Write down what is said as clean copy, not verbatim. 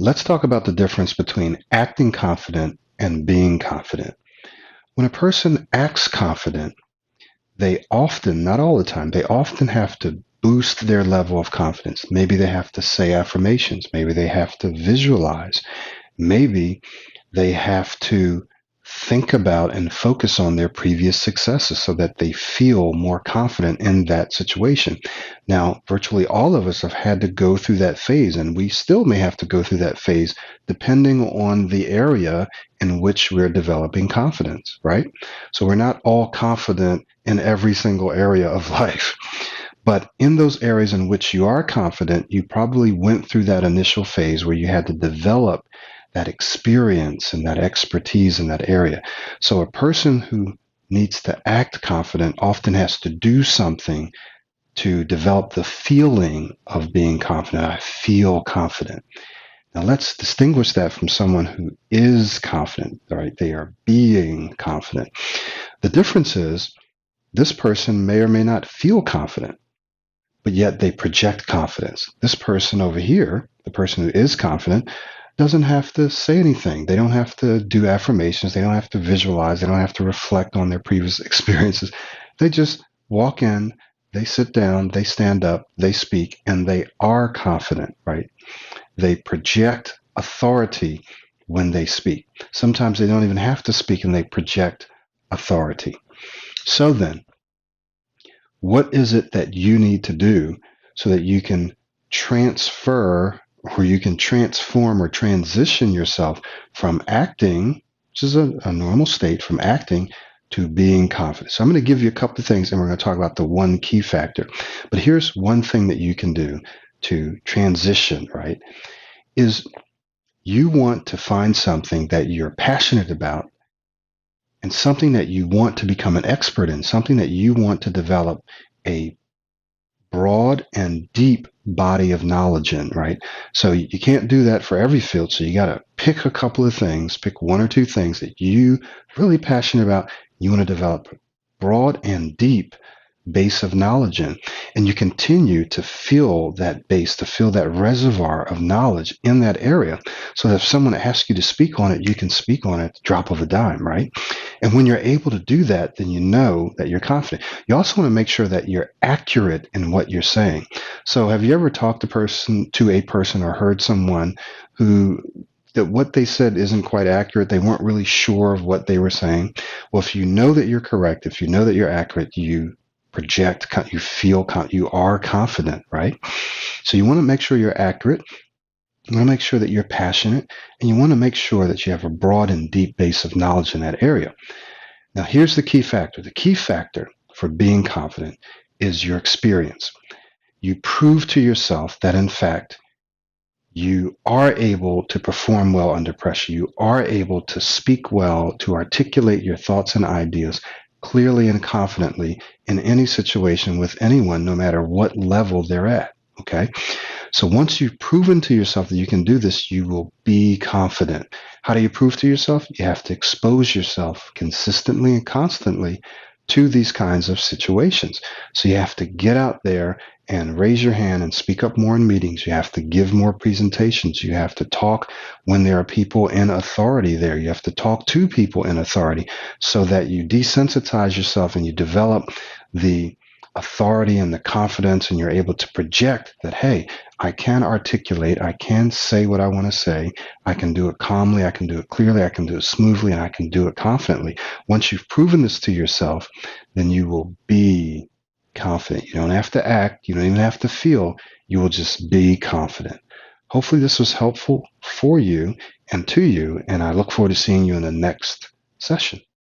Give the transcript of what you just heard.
Let's talk about the difference between acting confident and being confident. When a person acts confident, they often, not all the time, they often have to boost their level of confidence. Maybe they have to say affirmations. Maybe they have to visualize. Maybe they have to think about and focus on their previous successes so that they feel more confident in that situation. Now, virtually all of us have had to go through that phase, and we still may have to go through that phase depending on the area in which we're developing confidence, right? So we're not all confident in every single area of life. But in those areas in which you are confident, you probably went through that initial phase where you had to develop that experience and that expertise in that area. So a person who needs to act confident often has to do something to develop the feeling of being confident. I feel confident. Now let's distinguish that from someone who is confident, right? They are being confident. The difference is this person may or may not feel confident, but yet they project confidence. This person over here, the person who is confident, doesn't have to say anything. They don't have to do affirmations. They don't have to visualize. They don't have to reflect on their previous experiences. They just walk in, they sit down, they stand up, they speak, and they are confident, right? They project authority when they speak. Sometimes they don't even have to speak and they project authority. So then, what is it that you need to do so that you can transfer or you can transform or transition yourself from acting, which is a normal state, from acting to being confident? So I'm going to give you a couple of things and we're going to talk about the one key factor. But here's one thing that you can do to transition, right? Is you want to find something that you're passionate about and something that you want to become an expert in, something that you want to develop a broad and deep body of knowledge in, right? So you can't do that for every field. So you got to pick a couple of things, pick one or two things that you really passionate about. You want to develop broad and deep base of knowledge in. And you continue to fill that base, to fill that reservoir of knowledge in that area. So that if someone asks you to speak on it, you can speak on it at the drop of a dime, right? And when you're able to do that, then you know that you're confident. You also want to make sure that you're accurate in what you're saying. So have you ever talked to a person or heard someone who that what they said isn't quite accurate? They weren't really sure of what they were saying. Well, if you know that you're correct, if you know that you're accurate, you project, you feel, you are confident, right? So you want to make sure you're accurate. You want to make sure that you're passionate, and you want to make sure that you have a broad and deep base of knowledge in that area. Now, here's the key factor. The key factor for being confident is your experience. You prove to yourself that, in fact, you are able to perform well under pressure. You are able to speak well, to articulate your thoughts and ideas clearly and confidently in any situation with anyone, no matter what level they're at. Okay. So once you've proven to yourself that you can do this, you will be confident. How do you prove to yourself? You have to expose yourself consistently and constantly to these kinds of situations. So you have to get out there and raise your hand and speak up more in meetings. You have to give more presentations. You have to talk when there are people in authority there. You have to talk to people in authority so that you desensitize yourself and you develop the authority and the confidence, and you're able to project that, hey, I can articulate, I can say what I want to say, I can do it calmly, I can do it clearly, I can do it smoothly, and I can do it confidently. Once you've proven this to yourself, then you will be confident. You don't have to act, you don't even have to feel, you will just be confident. Hopefully this was helpful for you and to you, and I look forward to seeing you in the next session.